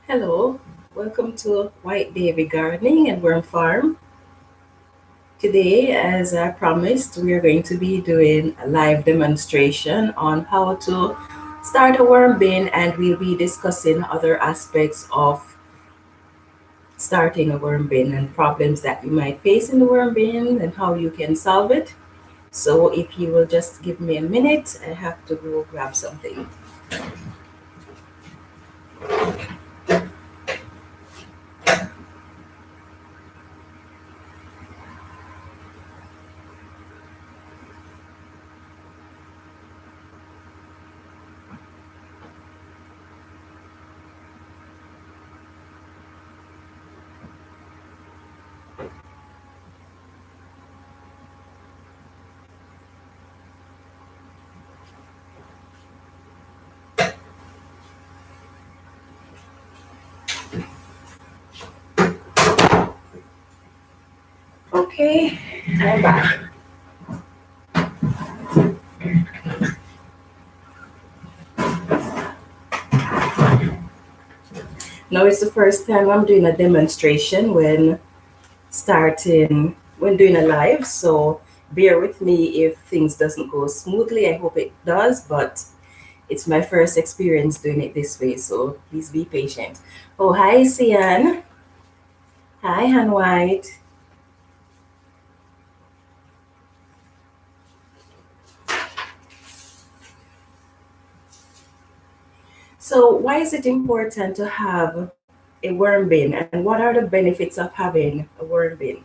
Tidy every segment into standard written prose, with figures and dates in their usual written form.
Hello, welcome to White Davy Gardening and Worm Farm. Today, as I promised, we are going to be doing a live demonstration on how to start a worm bin, and we'll be discussing other aspects of starting a worm bin and problems that you might face in the worm bin and how you can solve it. So if you will just give me a minute, I have to go grab something. Okay, I'm back. Now it's the first time I'm doing a demonstration when doing a live, so bear with me if things doesn't go smoothly. I hope it does, but it's my first experience doing it this way, so please be patient. Oh, hi Sian. Hi Han White. So why is it important to have a worm bin, and what are the benefits of having a worm bin?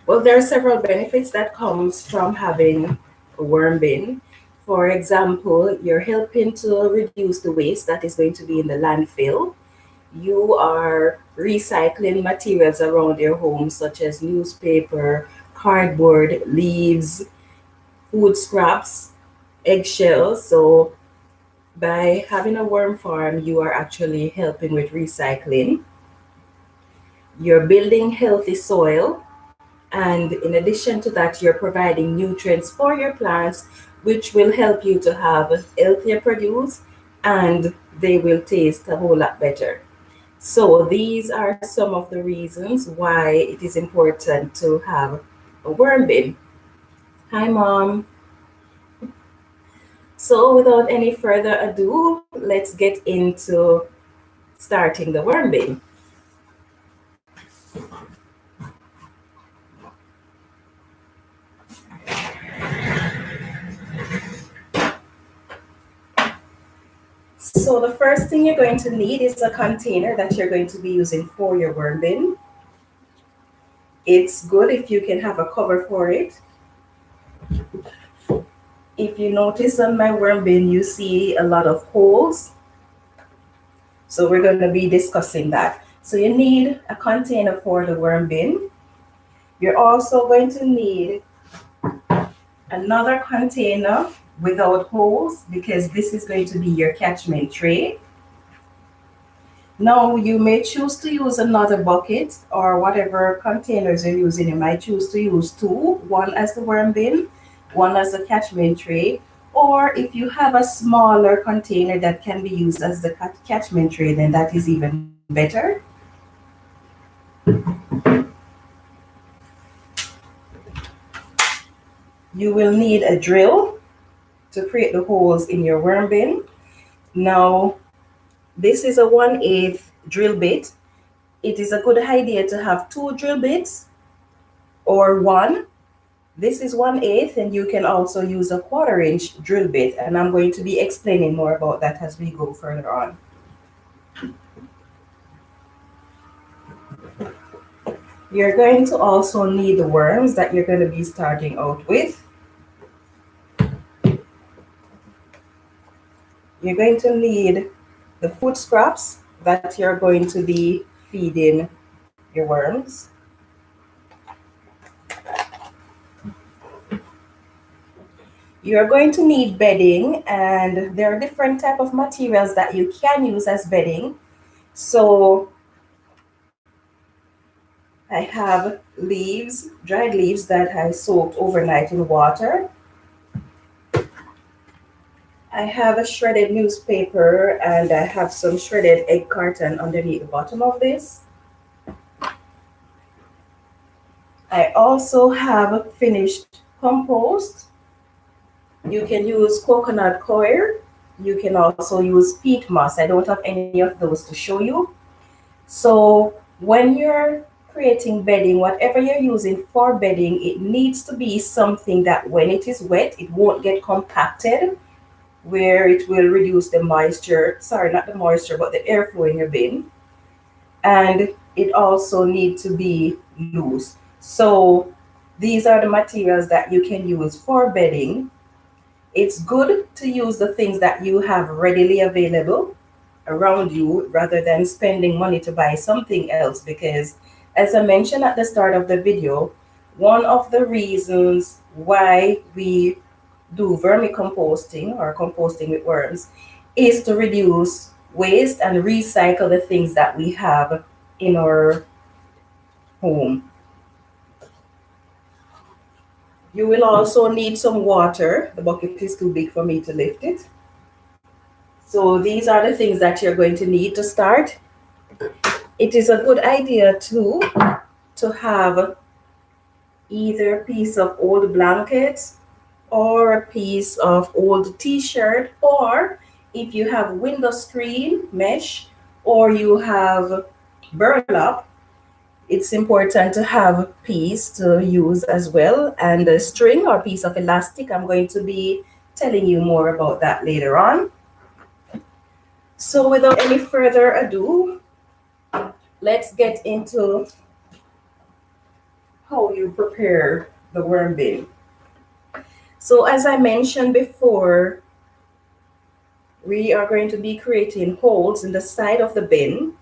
Well, there are several benefits that comes from having a worm bin. For example, you're helping to reduce the waste that is going to be in the landfill. You are recycling materials around your home, such as newspaper, cardboard, leaves, food scraps, eggshells. So by having a worm farm, you are actually helping with recycling. You're building healthy soil. And in addition to that, you're providing nutrients for your plants, which will help you to have healthier produce, and they will taste a whole lot better. So these are some of the reasons why it is important to have a worm bin. Hi, Mom. So without any further ado, let's get into starting the worm bin. So the first thing you're going to need is a container that you're going to be using for your worm bin. It's good if you can have a cover for it. If you notice on my worm bin, you see a lot of holes. So we're going to be discussing that. So you need a container for the worm bin. You're also going to need another container without holes, because this is going to be your catchment tray. Now you may choose to use another bucket or whatever containers you're using. You might choose to use two, one as the worm bin, one as the catchment tray. Or if you have a smaller container that can be used as the catchment tray, then that is even better. You will need a drill to create the holes in your worm bin. Now, this is a 1/8 drill bit. It is a good idea to have two drill bits or one. This is 1/8, and you can also use a 1/4 inch drill bit, and I'm going to be explaining more about that as we go further on. You're going to also need the worms that you're going to be starting out with. You're going to need the food scraps that you're going to be feeding your worms. You're going to need bedding, and there are different type of materials that you can use as bedding. So I have leaves, dried leaves that I soaked overnight in water. I have a shredded newspaper and I have some shredded egg carton underneath the bottom of this. I also have finished compost. You can use coconut coir. You can also use peat moss. I don't have any of those to show you. So when you're creating bedding, whatever you're using for bedding, it needs to be something that when it is wet, it won't get compacted, where it will reduce the moisture, sorry, not the moisture, but the airflow in your bin. And it also needs to be loose. So these are the materials that you can use for bedding. It's good to use the things that you have readily available around you rather than spending money to buy something else, because as I mentioned at the start of the video, one of the reasons why we do vermicomposting or composting with worms is to reduce waste and recycle the things that we have in our home. You will also need some water. The bucket is too big for me to lift it. So these are the things that you're going to need to start. It is a good idea too to have either a piece of old blanket or a piece of old t-shirt, or if you have window screen mesh or you have burlap, it's important to have a piece to use as well, and a string or piece of elastic. I'm going to be telling you more about that later on. So without any further ado, let's get into how you prepare the worm bin. So as I mentioned before, we are going to be creating holes in the side of the bin,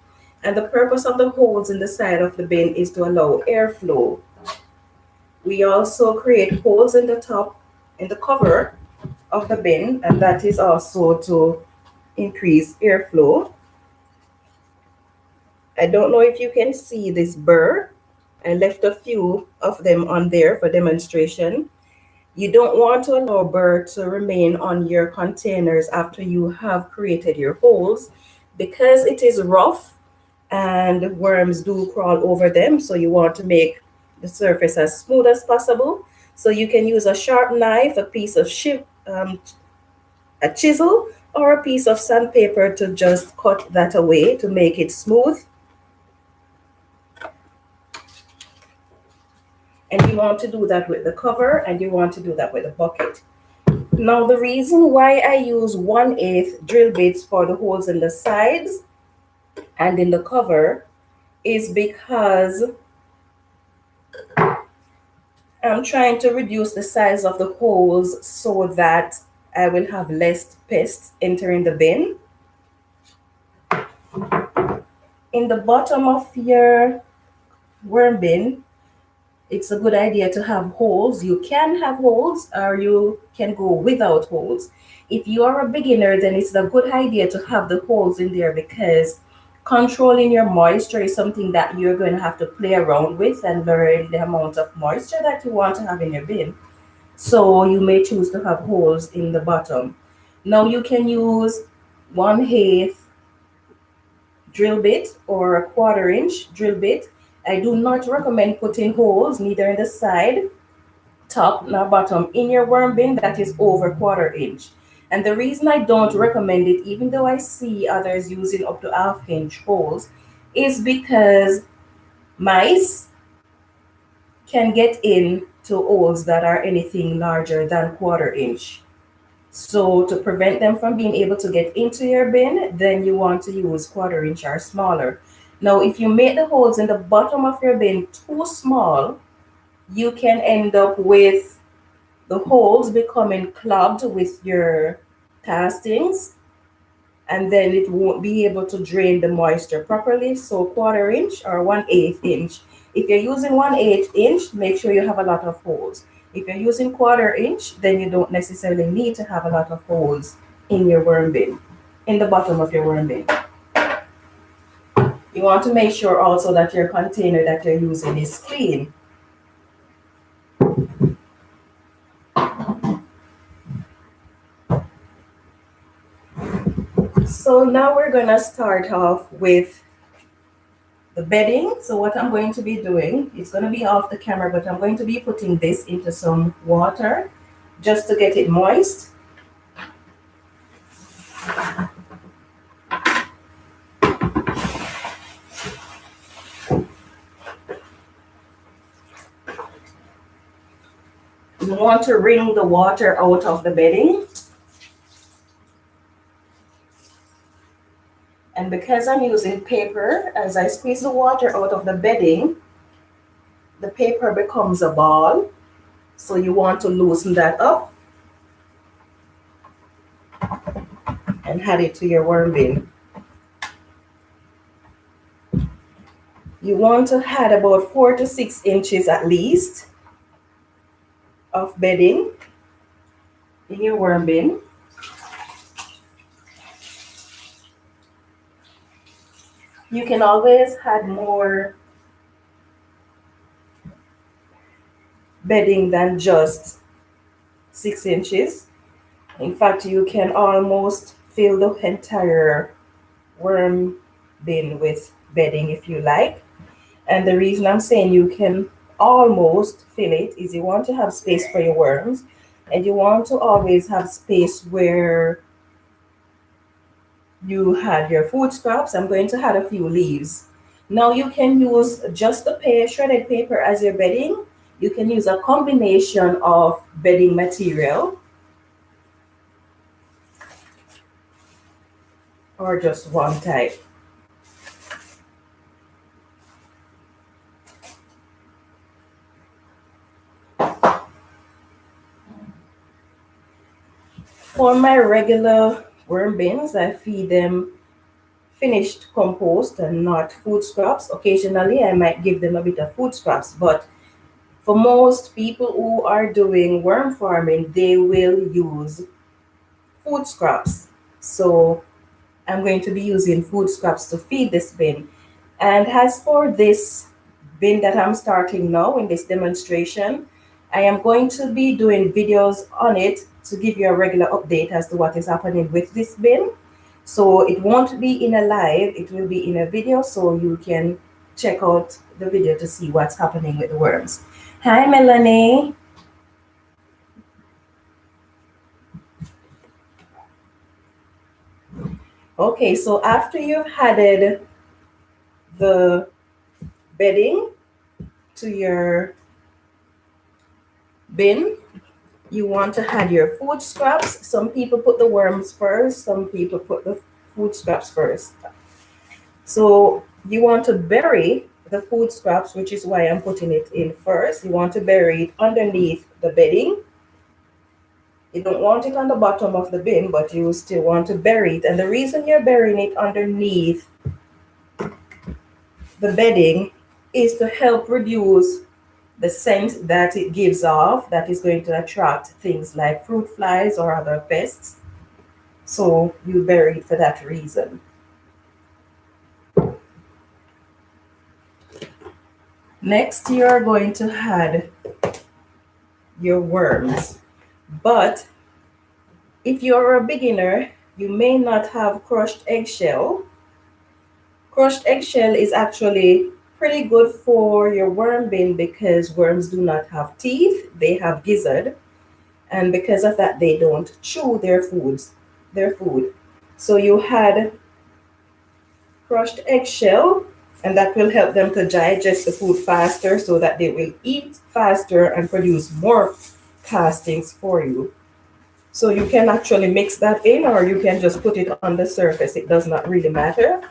and the purpose of the holes in the side of the bin is to allow airflow. We also create holes in the top, in the cover of the bin, and that is also to increase airflow. I don't know if you can see this burr. I left a few of them on there for demonstration. You don't want to allow burr to remain on your containers after you have created your holes, because it is rough and worms do crawl over them. So you want to make the surface as smooth as possible. So you can use a sharp knife, a piece of a chisel, or a piece of sandpaper to just cut that away to make it smooth. And you want to do that with the cover, and you want to do that with the bucket. Now, the reason why I use 1/8 drill bits for the holes in the sides and in the cover is because I'm trying to reduce the size of the holes so that I will have less pests entering the bin. In the bottom of your worm bin, it's a good idea to have holes. You can have holes or you can go without holes. If you are a beginner, then it's a good idea to have the holes in there, because controlling your moisture is something that you're going to have to play around with and learn the amount of moisture that you want to have in your bin. So you may choose to have holes in the bottom. Now you can use 1/8 drill bit or a 1/4 inch drill bit. I do not recommend putting holes neither in the side, top, nor bottom in your worm bin that is over 1/4 inch. And the reason I don't recommend it, even though I see others using up to 1/2 inch holes, is because mice can get into holes that are anything larger than 1/4 inch. So to prevent them from being able to get into your bin, then you want to use 1/4 inch or smaller. Now, if you make the holes in the bottom of your bin too small, you can end up with the holes becoming clogged with your castings, and then it won't be able to drain the moisture properly. So 1/4 inch or 1/8 inch. If you're using 1/8 inch, make sure you have a lot of holes. If you're using 1/4 inch, then you don't necessarily need to have a lot of holes in your worm bin, in the bottom of your worm bin. You want to make sure also that your container that you're using is clean. So now we're going to start off with the bedding. So what I'm going to be doing, it's going to be off the camera, but I'm going to be putting this into some water just to get it moist. You want to wring the water out of the bedding. And because I'm using paper, as I squeeze the water out of the bedding, the paper becomes a ball. So you want to loosen that up and add it to your worm bin. You want to add about 4 to 6 inches at least of bedding in your worm bin. You can always add more bedding than just 6 inches. In fact, you can almost fill the entire worm bin with bedding if you like. And the reason I'm saying you can almost fill it is you want to have space for your worms, and you want to always have space where you had your food scraps. I'm going to add a few leaves. Now you can use just the shredded paper as your bedding. You can use a combination of bedding material or just one type. For my regular worm bins, I feed them finished compost and not food scraps. Occasionally, I might give them a bit of food scraps, but for most people who are doing worm farming, they will use food scraps. So I'm going to be using food scraps to feed this bin. And as for this bin that I'm starting now in this demonstration, I am going to be doing videos on it to give you a regular update as to what is happening with this bin. So it won't be in a live, it will be in a video, so you can check out the video to see what's happening with the worms. Hi, Melanie. Okay, so after you've added the bedding to your bin, you want to add your food scraps. Some people put the worms first, some people put the food scraps first. So you want to bury the food scraps, which is why I'm putting it in first. You want to bury it underneath the bedding. You don't want it on the bottom of the bin, but you still want to bury it. And the reason you're burying it underneath the bedding is to help reduce the scent that it gives off, that is going to attract things like fruit flies or other pests. So you bury it for that reason. Next, you're going to add your worms. But if you're a beginner, you may not have crushed eggshell. Crushed eggshell is actually pretty good for your worm bin because worms do not have teeth, they have gizzard, and because of that they don't chew their food. So you had crushed eggshell, and that will help them to digest the food faster so that they will eat faster and produce more castings for you. So you can actually mix that in, or you can just put it on the surface. It does not really matter.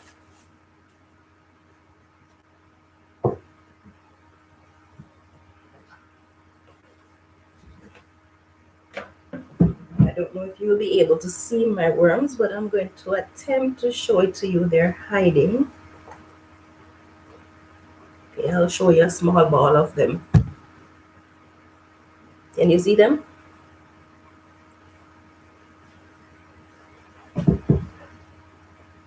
I don't know if you'll be able to see my worms, but I'm going to attempt to show it to you. They're hiding. Okay, I'll show you a small ball of them. Can you see them?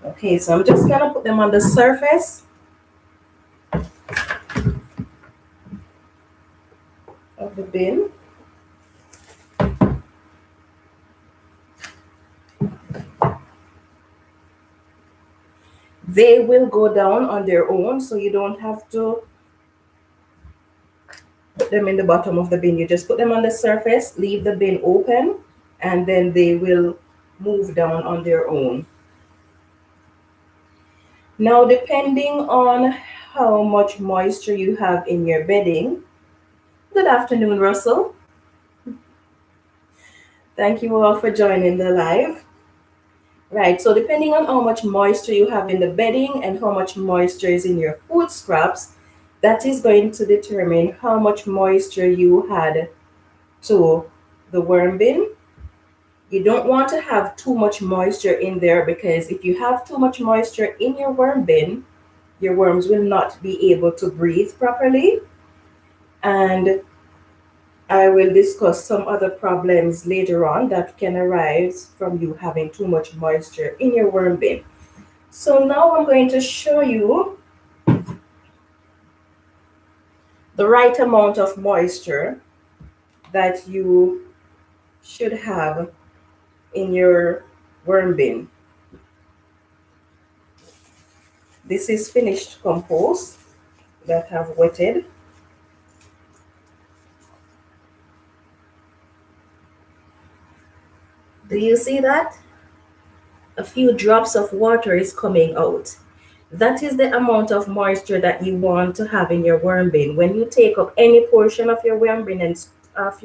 Okay, so I'm just gonna put them on the surface of the bin. They will go down on their own, so you don't have to put them in the bottom of the bin. You just put them on the surface, leave the bin open, and then they will move down on their own. Now, depending on how much moisture you have in your bedding, good afternoon, Russell. Thank you all for joining the live. Right, so depending on how much moisture you have in the bedding and how much moisture is in your food scraps, that is going to determine how much moisture you had to the worm bin. You don't want to have too much moisture in there, because if you have too much moisture in your worm bin, your worms will not be able to breathe properly. And I will discuss some other problems later on that can arise from you having too much moisture in your worm bin. So now I'm going to show you the right amount of moisture that you should have in your worm bin. This is finished compost that I've wetted. Do you see that? A few drops of water is coming out. That is the amount of moisture that you want to have in your worm bin. When you take up any portion of your worm bin and of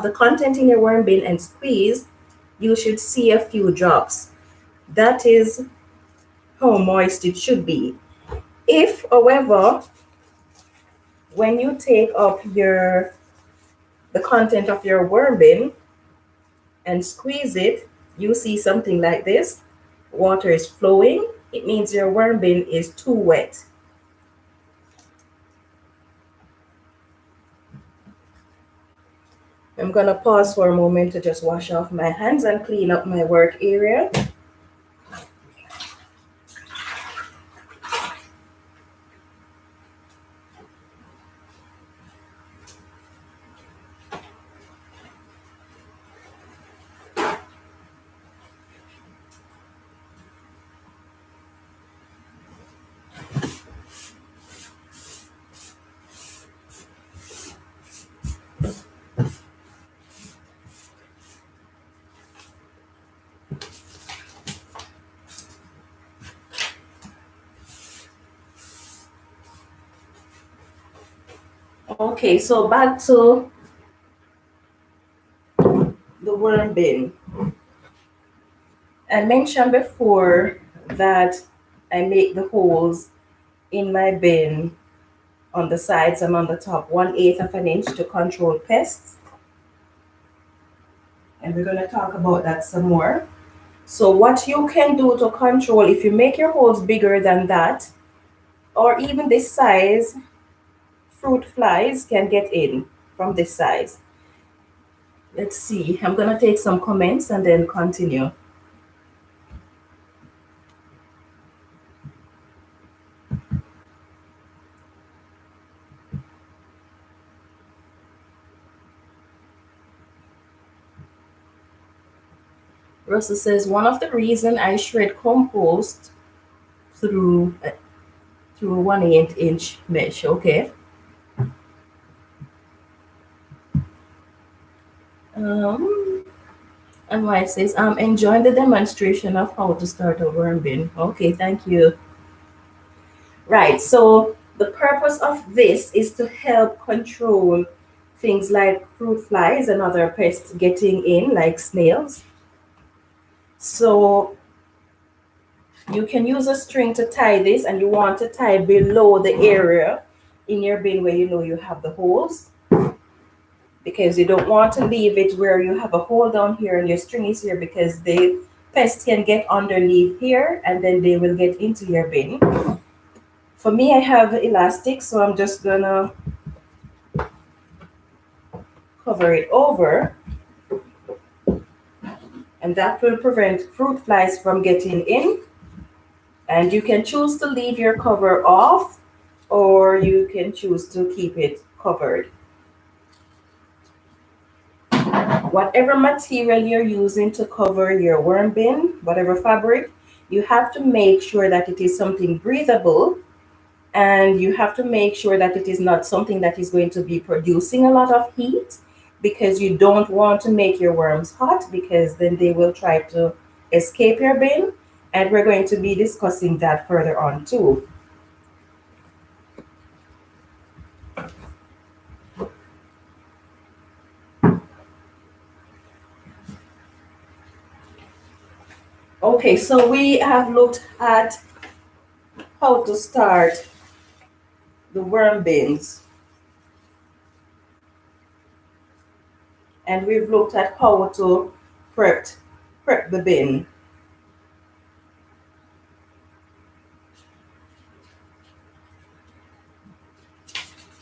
the content in your worm bin and squeeze, you should see a few drops. That is how moist it should be. If, however, when you take up the content of your worm bin and squeeze it, you see something like this. Water is flowing. It means your worm bin is too wet. I'm gonna pause for a moment to just wash off my hands and clean up my work area. Okay, so back to the worm bin. I mentioned before that I make the holes in my bin on the sides and on the top 1/8 of an inch to control pests. And we're going to talk about that some more. So what you can do to control, if you make your holes bigger than that, or even this size, fruit flies can get in from this size. Let's see, I'm going to take some comments and then continue. Russell says, one of the reasons I shred compost through a 1/8 inch mesh. Okay. And White says, I'm enjoying the demonstration of how to start a worm bin. Okay, thank you. Right, so the purpose of this is to help control things like fruit flies and other pests getting in, like snails. So you can use a string to tie this, and you want to tie below the area in your bin where you know you have the holes, because you don't want to leave it where you have a hole down here and your string is here, because the pests can get underneath here and then they will get into your bin. For me, I have elastic, so I'm just gonna cover it over, and that will prevent fruit flies from getting in. And you can choose to leave your cover off, or you can choose to keep it covered. Whatever material you're using to cover your worm bin, whatever fabric, you have to make sure that it is something breathable, and you have to make sure that it is not something that is going to be producing a lot of heat, because you don't want to make your worms hot, because then they will try to escape your bin, and we're going to be discussing that further on too. Okay, so we have looked at how to start the worm bins, and we've looked at how to prep the bin.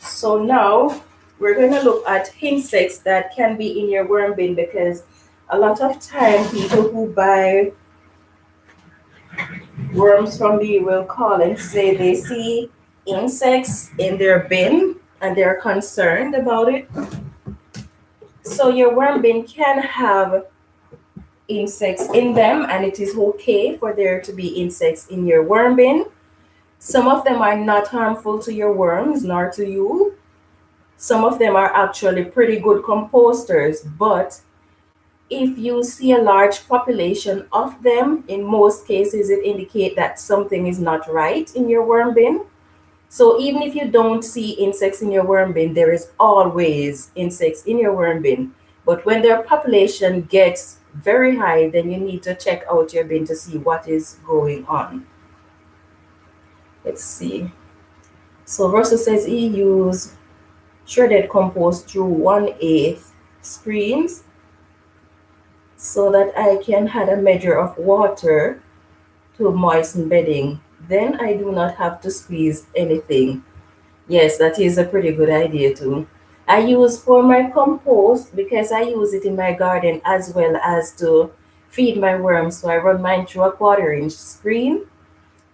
So now we're going to look at insects that can be in your worm bin, because a lot of time people who buy worms from me will call and say they see insects in their bin and they're concerned about it. So your worm bin can have insects in them, and it is okay for there to be insects in your worm bin. Some of them are not harmful to your worms nor to you. Some of them are actually pretty good composters, but if you see a large population of them, in most cases it indicates that something is not right in your worm bin. So even if you don't see insects in your worm bin, there is always insects in your worm bin. But when their population gets very high, then you need to check out your bin to see what is going on. Let's see. So Russell says he used shredded compost through 1/8 screens so that I can add a measure of water to moisten bedding. Then I do not have to squeeze anything. Yes, that is a pretty good idea too. I use for my compost, because I use it in my garden as well as to feed my worms. So I run mine through a 1/4 inch screen.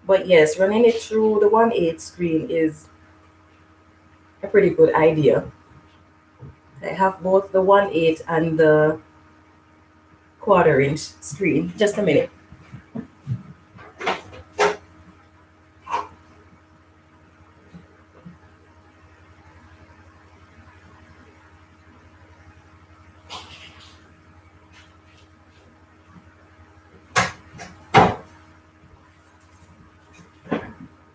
But yes, running it through the 1/8 screen is a pretty good idea. I have both the 1/8 and the 1/4 inch screen. Just a minute.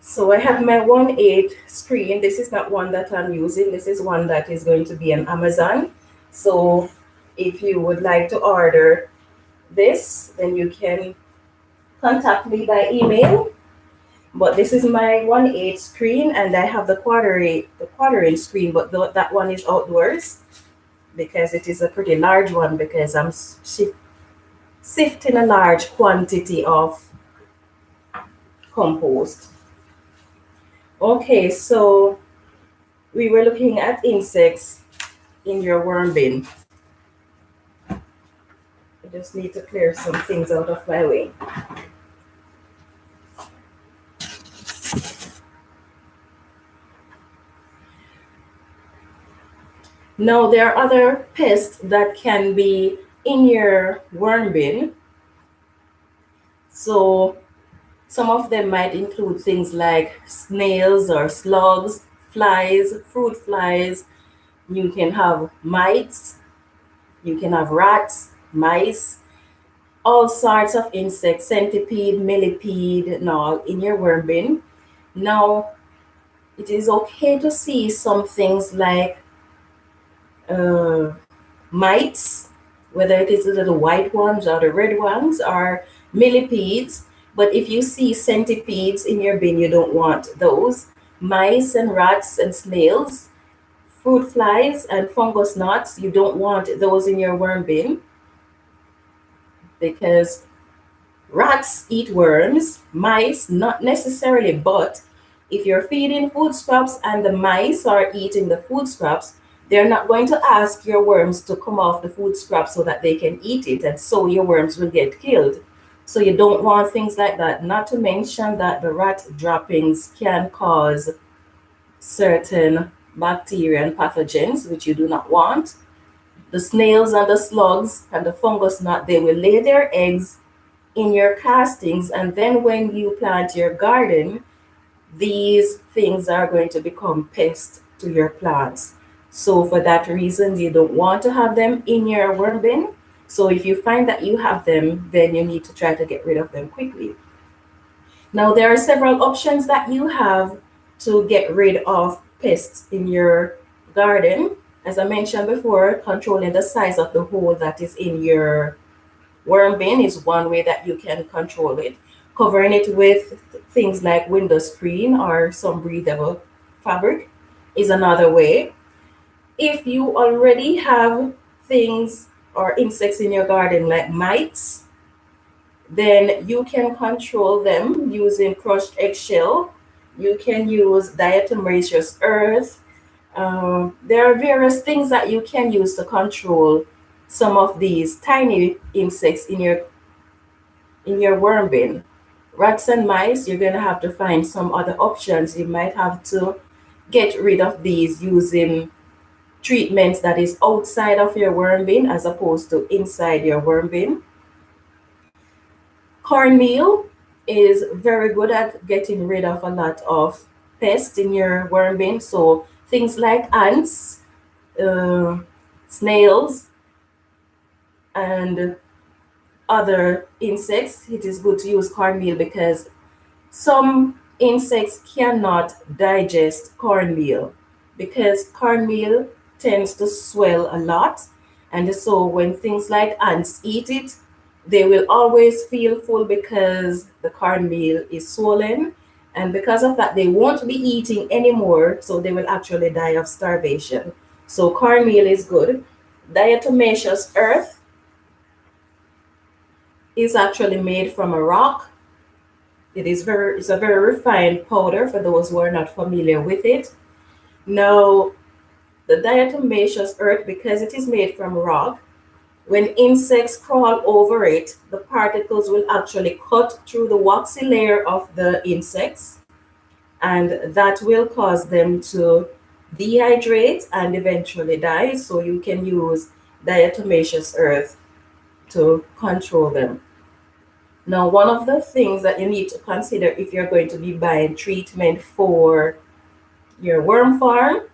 So I have my 1/8 screen. This is not one that I'm using. This is one that is going to be on Amazon. So if you would like to order this, then you can contact me by email. But this is my 1/8 screen, and I have the 1/4 inch screen, but that one is outdoors because it is a pretty large one, because I'm sifting a large quantity of compost. Okay, so we were looking at insects in your worm bin. I just need to clear some things out of my way. Now, there are other pests that can be in your worm bin. So some of them might include things like snails or slugs, flies, fruit flies. You can have mites, you can have rats, mice, all sorts of insects, centipede, millipede, and all in your worm bin. Now, it is okay to see some things like uh, mites, whether it is the little white ones or the red ones, or millipedes. But if you see centipedes in your bin, you don't want those. Mice and rats and snails, fruit flies and fungus knots, you don't want those in your worm bin, because rats eat worms, mice not necessarily, but if you're feeding food scraps and the mice are eating the food scraps, they're not going to ask your worms to come off the food scraps so that they can eat it, and so your worms will get killed. So you don't want things like that. Not to mention that the rat droppings can cause certain bacteria and pathogens, which you do not want. The snails and the slugs and the fungus gnat, they will lay their eggs in your castings, and then when you plant your garden, these things are going to become pests to your plants. So for that reason, you don't want to have them in your worm bin. So if you find that you have them, then you need to try to get rid of them quickly. Now, there are several options that you have to get rid of pests in your garden. As I mentioned before, controlling the size of the hole that is in your worm bin is one way that you can control it. Covering it with things like window screen or some breathable fabric is another way. If you already have things or insects in your garden like mites, then you can control them using crushed eggshell. You can use diatomaceous earth. There are various things that you can use to control some of these tiny insects in your worm bin. Rats and mice, you're going to have to find some other options. You might have to get rid of these using treatments that is outside of your worm bin as opposed to inside your worm bin. Cornmeal is very good at getting rid of a lot of pests in your worm bin. So things like ants, uh, snails, and other insects, it is good to use cornmeal because some insects cannot digest cornmeal because cornmeal tends to swell a lot. And so when things like ants eat it, they will always feel full because the cornmeal is swollen. And because of that, they won't be eating anymore. So they will actually die of starvation. So cornmeal is good. Diatomaceous earth is actually made from a rock. It's a very refined powder for those who are not familiar with it. Now, the diatomaceous earth, because it is made from rock, when insects crawl over it, the particles will actually cut through the waxy layer of the insects, and that will cause them to dehydrate and eventually die. So you can use diatomaceous earth to control them. Now, one of the things that you need to consider if you're going to be buying treatment for your worm farm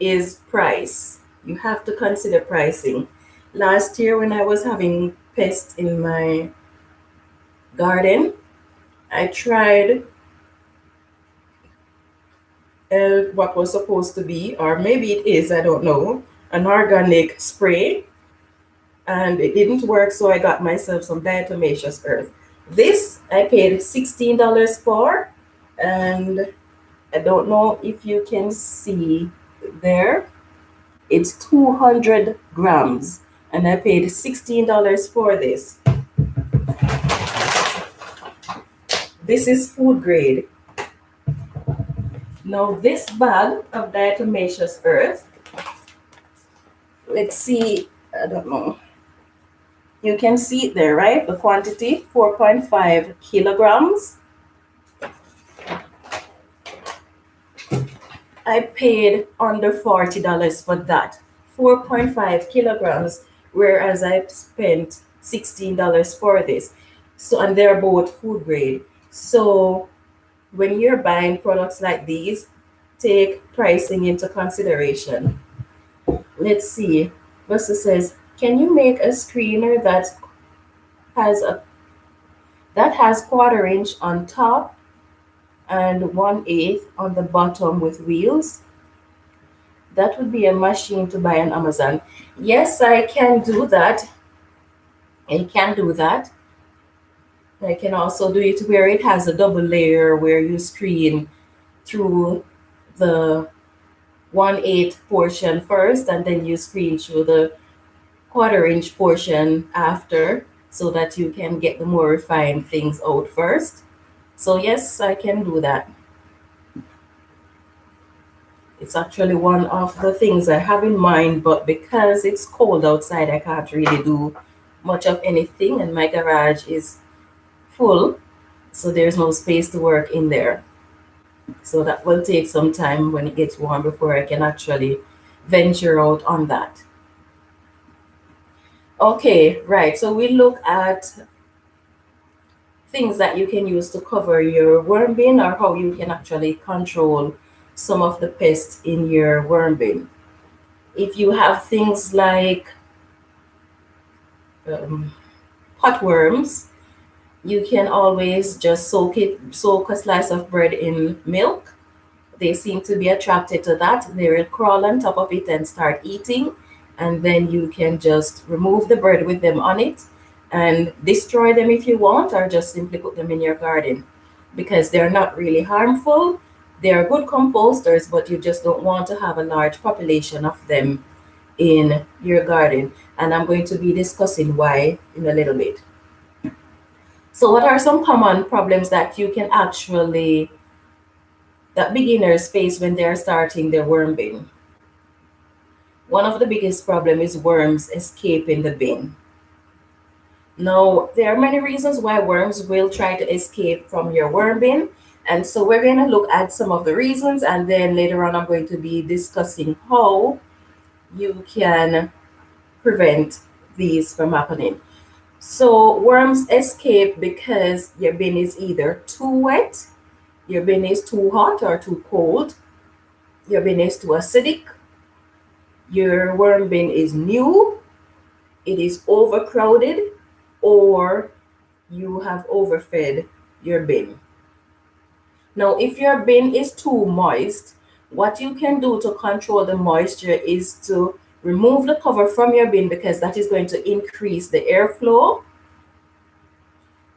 is price. You have to consider pricing. Last year, when I was having pests in my garden, I tried what was supposed to be, or maybe it is, I don't know, an organic spray, and it didn't work, so I got myself some diatomaceous earth. This I paid $16 for, and I don't know if you can see there. It's 200 grams, and I paid $16 for this. This is food grade. Now, this bag of diatomaceous earth, let's see, I don't know. You can see it there, right? The quantity, 4.5 kilograms. I paid under $40 for that, 4.5 kilograms, whereas I spent $16 for this. So, and they're both food grade. So, when you're buying products like these, take pricing into consideration. Let's see. Buster says, can you make a screener has a that has quarter inch on top and 1/8 on the bottom with wheels? That would be a machine to buy on Amazon. Yes, I can do that. I can do that. I can also do it where it has a double layer where you screen through the 1/8 portion first and then you screen through the quarter inch portion after so that you can get the more refined things out first. So yes, I can do that. It's actually one of the things I have in mind, but because it's cold outside, I can't really do much of anything, and my garage is full, so there's no space to work in there. So that will take some time when it gets warm before I can actually venture out on that. Okay, right. So we look at things that you can use to cover your worm bin or how you can actually control some of the pests in your worm bin. If you have things like um, potworms, you can always just soak a slice of bread in milk. They seem to be attracted to that. They will crawl on top of it and start eating. And then you can just remove the bread with them on it and destroy them if you want, or just simply put them in your garden because they're not really harmful. They are good composters, but you just don't want to have a large population of them in your garden. And I'm going to be discussing why in a little bit. So, what are some common problems that you can actually that beginners face when they're starting their worm bin? One of the biggest problem is worms escaping the bin. Now, there are many reasons why worms will try to escape from your worm bin. And so we're going to look at some of the reasons, and then later on I'm going to be discussing how you can prevent these from happening. So worms escape because your bin is either too wet, your bin is too hot or too cold, your bin is too acidic, your worm bin is new, it is overcrowded, or you have overfed your bin. Now, if your bin is too moist, what you can do to control the moisture is to remove the cover from your bin because that is going to increase the airflow.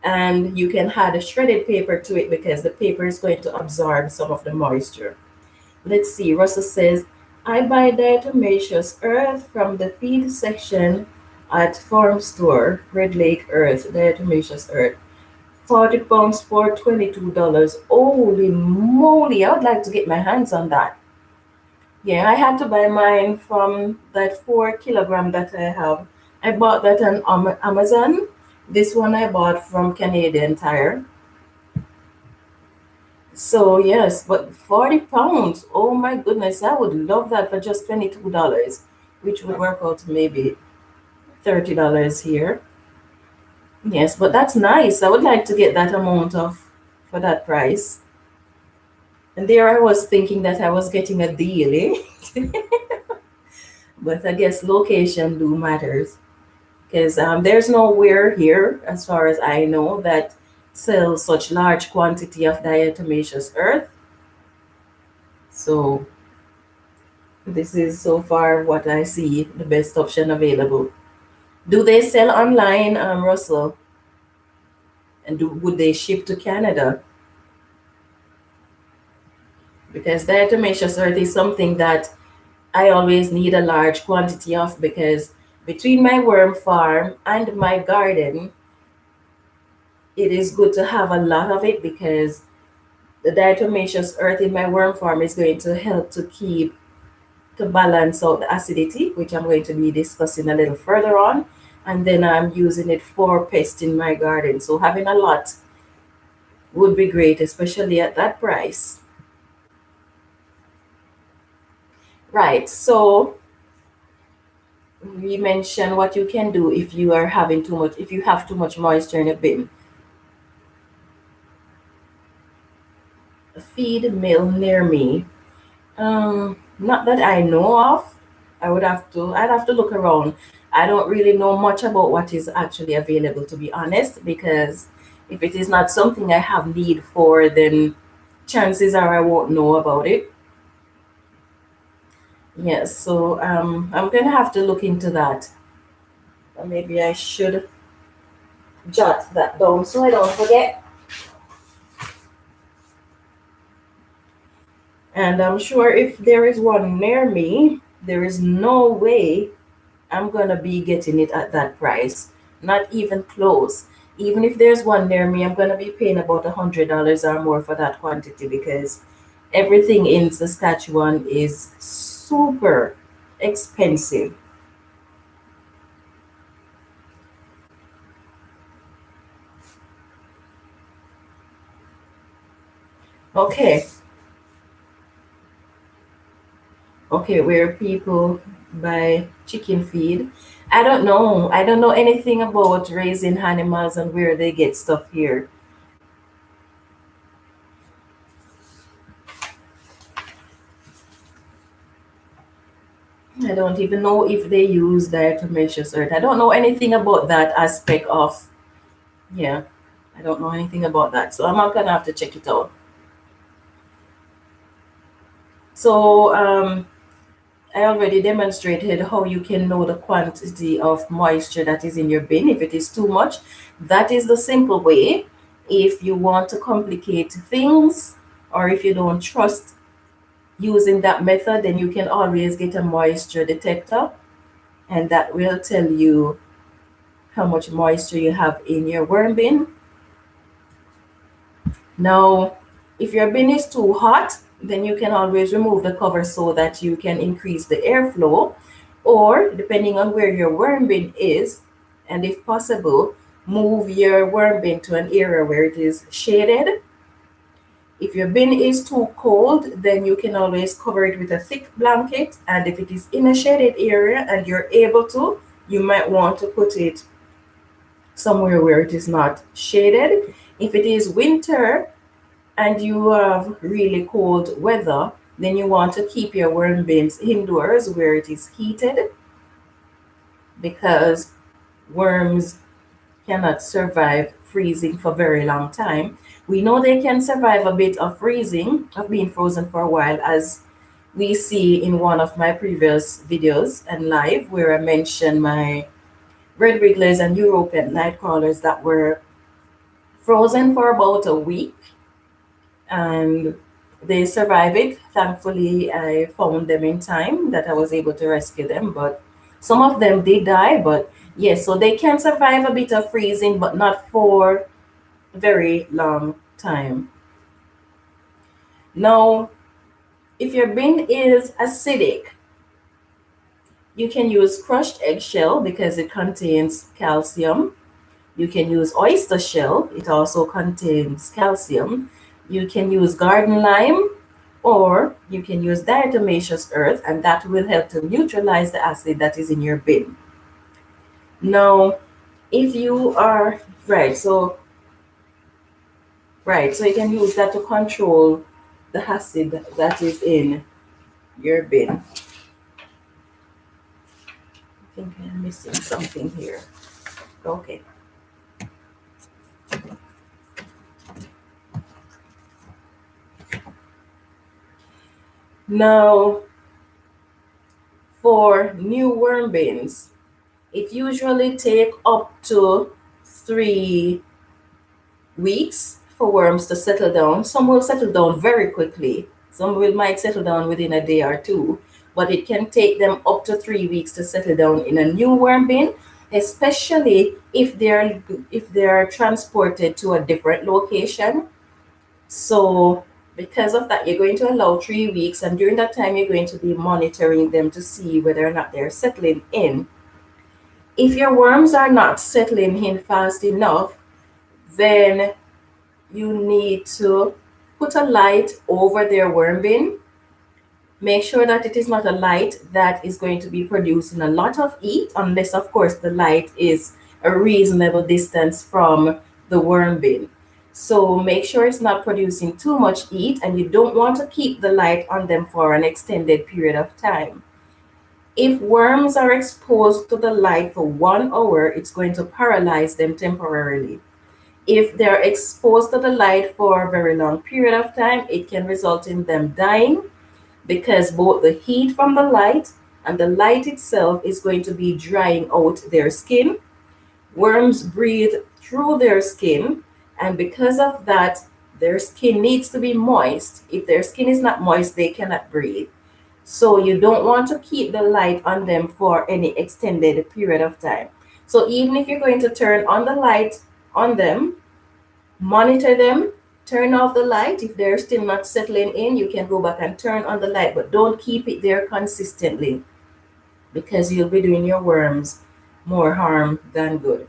And you can add a shredded paper to it because the paper is going to absorb some of the moisture. Let's see, Russell says, I buy diatomaceous earth from the feed section at farm store, Red Lake Earth, diatomaceous earth. 40 pounds for $22. Holy moly, I would like to get my hands on that. Yeah, I had to buy mine from that 4 kilogram that I have. I bought that on Amazon. This one I bought from Canadian Tire. So yes, but 40 pounds. Oh my goodness, I would love that for just $22, which would work out to maybe $30 here. Yes, but that's nice. I would like to get that amount of for that price. And there I was thinking that I was getting a deal, eh? But I guess location do matters because there's nowhere here, as far as I know, that sells such large quantity of diatomaceous earth. So this is so far what I see the best option available. Do they sell online, Russell? And would they ship to Canada? Because diatomaceous earth is something that I always need a large quantity of because between my worm farm and my garden, it is good to have a lot of it because the diatomaceous earth in my worm farm is going to help to balance out the acidity, which I'm going to be discussing a little further on. And then I'm using it for pests in my garden. So having a lot would be great, especially at that price. Right. So we mentioned what you can do if you are having too much, if you have too much moisture in a bin. A feed mill near me. Not that I know of. I'd have to look around. I don't really know much about what is actually available, to be honest, because if it is not something I have need for, then chances are I won't know about it. Yes, so I'm gonna have to look into that. Or maybe I should jot that down so I don't forget. And I'm sure if there is one near me, there is no way I'm gonna be getting it at that price. Not even close. Even if there's one near me, I'm gonna be paying about $100 or more for that quantity because everything in Saskatchewan is super expensive. Okay, okay, where people by chicken feed. I don't know. I don't know anything about raising animals and where they get stuff here. I don't even know if they use diatomaceous earth. I don't know anything about that aspect of, yeah, I don't know anything about that. So I'm not gonna have to check it out. So I already demonstrated how you can know the quantity of moisture that is in your bin. If it is too much, that is the simple way. If you want to complicate things, or if you don't trust using that method, then you can always get a moisture detector, and that will tell you how much moisture you have in your worm bin. Now, if your bin is too hot, then you can always remove the cover so that you can increase the airflow, or depending on where your worm bin is, and if possible, move your worm bin to an area where it is shaded. If your bin is too cold, then you can always cover it with a thick blanket, and if it is in a shaded area and you're able to, you might want to put it somewhere where it is not shaded. If it is winter and you have really cold weather, then you want to keep your worm bins indoors where it is heated, because worms cannot survive freezing for a very long time. We know they can survive a bit of freezing, of being frozen for a while, as we see in one of my previous videos and live, where I mentioned my red wigglers and European night crawlers that were frozen for about a week, and they survived it. Thankfully, I found them in time that I was able to rescue them, but some of them did die. But yes, so they can survive a bit of freezing, but not for a very long time. Now, if your bin is acidic, you can use crushed eggshell because it contains calcium. You can use oyster shell, it also contains calcium. You can use garden lime, or you can use diatomaceous earth, and that will help to neutralize the acid that is in your bin. Now, if you are right, so you can use that to control the acid that is in your bin. I think I'm missing something here. Okay. Now, for new worm bins, it usually take up to 3 weeks for worms to settle down. Some will settle down very quickly. Some will might settle down within a day or two, but it can take them up to 3 weeks to settle down in a new worm bin, especially if they're transported to a different location. So because of that, you're going to allow 3 weeks, and during that time, you're going to be monitoring them to see whether or not they're settling in. If your worms are not settling in fast enough, then you need to put a light over their worm bin. Make sure that it is not a light that is going to be producing a lot of heat, unless, of course, the light is a reasonable distance from the worm bin. So make sure it's not producing too much heat, and you don't want to keep the light on them for an extended period of time. If worms are exposed to the light for 1 hour, it's going to paralyze them temporarily. If they're exposed to the light for a very long period of time, it can result in them dying, because both the heat from the light and the light itself is going to be drying out their skin. Worms breathe through their skin, and because of that, their skin needs to be moist. If their skin is not moist, they cannot breathe. So you don't want to keep the light on them for any extended period of time. So even if you're going to turn on the light on them, monitor them, turn off the light. If they're still not settling in, you can go back and turn on the light, but don't keep it there consistently, because you'll be doing your worms more harm than good.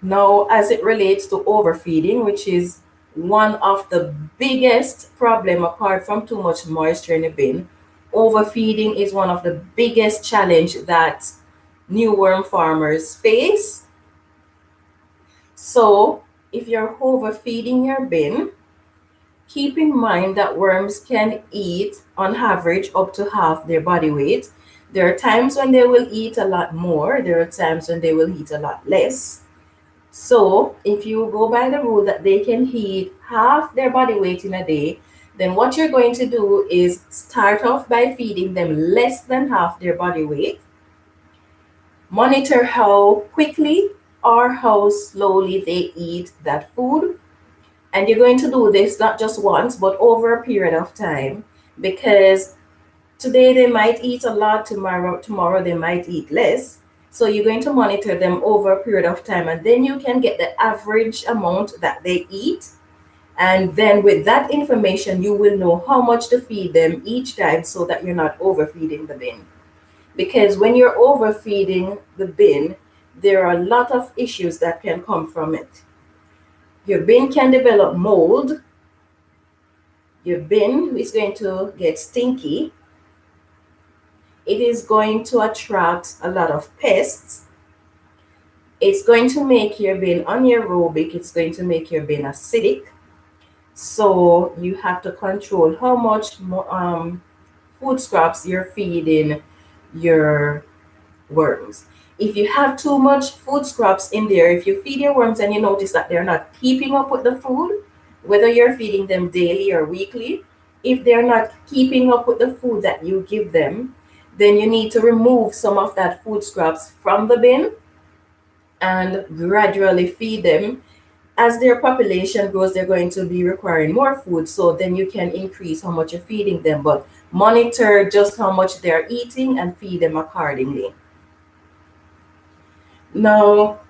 Now, as it relates to overfeeding, which is one of the biggest problem apart from too much moisture in the bin, overfeeding is one of the biggest challenge that new worm farmers face. So if you're overfeeding your bin, keep in mind that worms can eat on average up to half their body weight. There are times when they will eat a lot more, there are times when they will eat a lot less. So if you go by the rule that they can eat half their body weight in a day, then what you're going to do is start off by feeding them less than half their body weight. Monitor how quickly or how slowly they eat that food. And you're going to do this not just once, but over a period of time, because today they might eat a lot, tomorrow they might eat less. So you're going to monitor them over a period of time, and then you can get the average amount that they eat. And then with that information, you will know how much to feed them each time so that you're not overfeeding the bin. Because when you're overfeeding the bin, there are a lot of issues that can come from it. Your bin can develop mold. Your bin is going to get stinky. It is going to attract a lot of pests. It's going to make your bin anaerobic. It's going to make your bin acidic. So you have to control how much food scraps you're feeding your worms. If you have too much food scraps in there, if you feed your worms and you notice that they're not keeping up with the food, whether you're feeding them daily or weekly, if they're not keeping up with the food that you give them, then you need to remove some of that food scraps from the bin and gradually feed them. As their population grows, they're going to be requiring more food, so then you can increase how much you're feeding them, but monitor just how much they're eating and feed them accordingly. Now,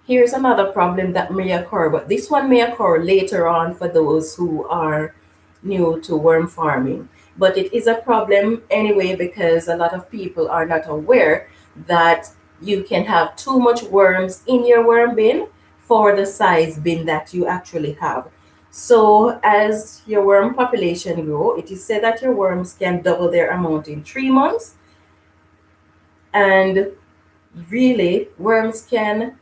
here's another problem that may occur, but this one may occur later on for those who are new to worm farming. But it is a problem anyway because a lot of people are not aware that you can have too much worms in your worm bin for the size bin that you actually have. So as your worm population grow, it is said that your worms can double their amount in 3 months. And really, worms can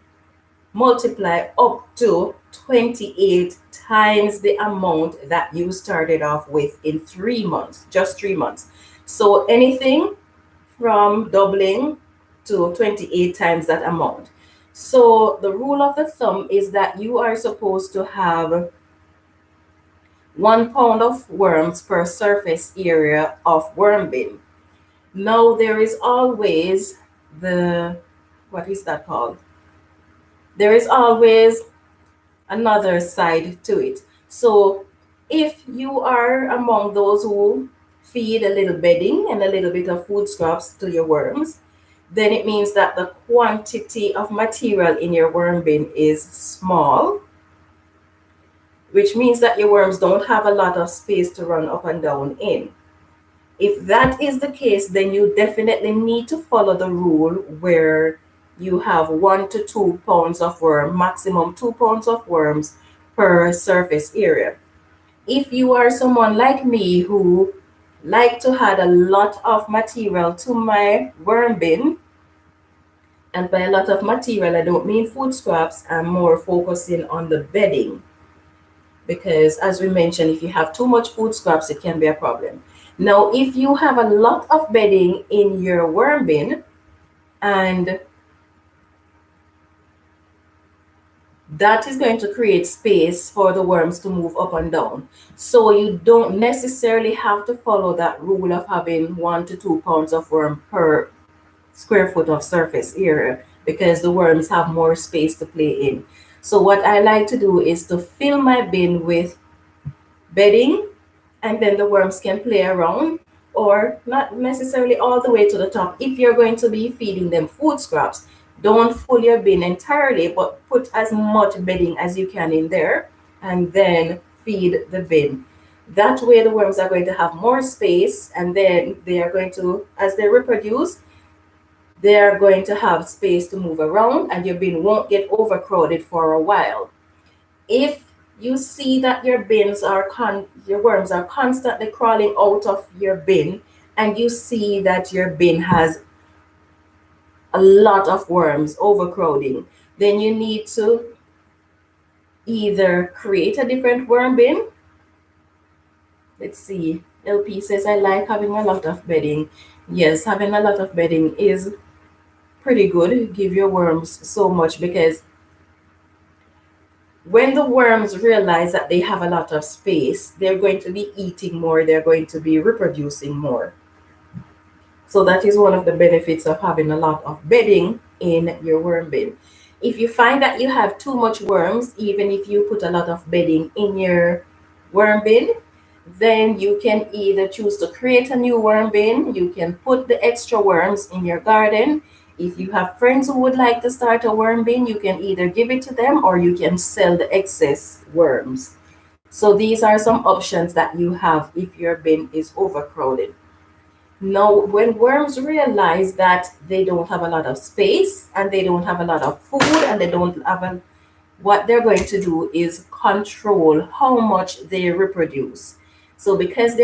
multiply up to 28 times the amount that you started off with in 3 months, just 3 months. So anything from doubling to 28 times that amount. So the rule of the thumb is that you are supposed to have 1 pound of worms per surface area of worm bin. Now there is always what is that called? There is always another side to it. So if you are among those who feed a little bedding and a little bit of food scraps to your worms, then it means that the quantity of material in your worm bin is small, which means that your worms don't have a lot of space to run up and down in. If that is the case, then you definitely need to follow the rule where you have 1 to 2 pounds of worm, maximum 2 pounds of worms per surface area. If you are someone like me who like to add a lot of material to my worm bin, and by a lot of material, I don't mean food scraps, I'm more focusing on the bedding. Because as we mentioned, if you have too much food scraps, it can be a problem. Now, if you have a lot of bedding in your worm bin, and that is going to create space for the worms to move up and down. So you don't necessarily have to follow that rule of having 1 to 2 pounds of worm per square foot of surface area, because the worms have more space to play in. So what I like to do is to fill my bin with bedding, and then the worms can play around, or not necessarily all the way to the top. If you're going to be feeding them food scraps, don't fill your bin entirely, but put as much bedding as you can in there and then feed the bin. That way the worms are going to have more space, and then they are going to, as they reproduce, they are going to have space to move around, and your bin won't get overcrowded for a while. If you see that your worms are constantly crawling out of your bin, and you see that your bin has a lot of worms, overcrowding, then you need to either create a different worm bin. Let's see. LP says, I like having a lot of bedding. Yes, having a lot of bedding is pretty good. Give your worms so much, because when the worms realize that they have a lot of space, they're going to be eating more, they're going to be reproducing more. So that is one of the benefits of having a lot of bedding in your worm bin. If you find that you have too much worms, even if you put a lot of bedding in your worm bin, then you can either choose to create a new worm bin. You can put the extra worms in your garden. If you have friends who would like to start a worm bin, you can either give it to them or you can sell the excess worms. So these are some options that you have if your bin is overcrowded. Now, when worms realize that they don't have a lot of space and they don't have a lot of food and they don't have what they're going to do is control how much they reproduce. So because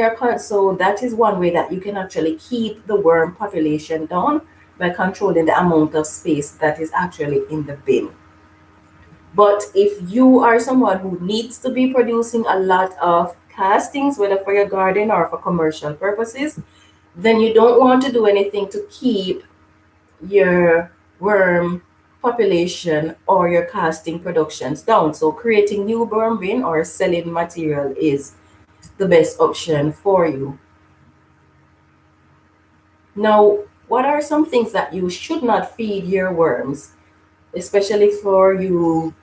so that is one way that you can actually keep the worm population down, by controlling the amount of space that is actually in the bin. But if you are someone who needs to be producing a lot of castings, whether for your garden or for commercial purposes, then you don't want to do anything to keep your worm population or your casting productions down. So creating new worm bin or selling material is the best option for you. Now, what are some things that you should not feed your worms, especially for you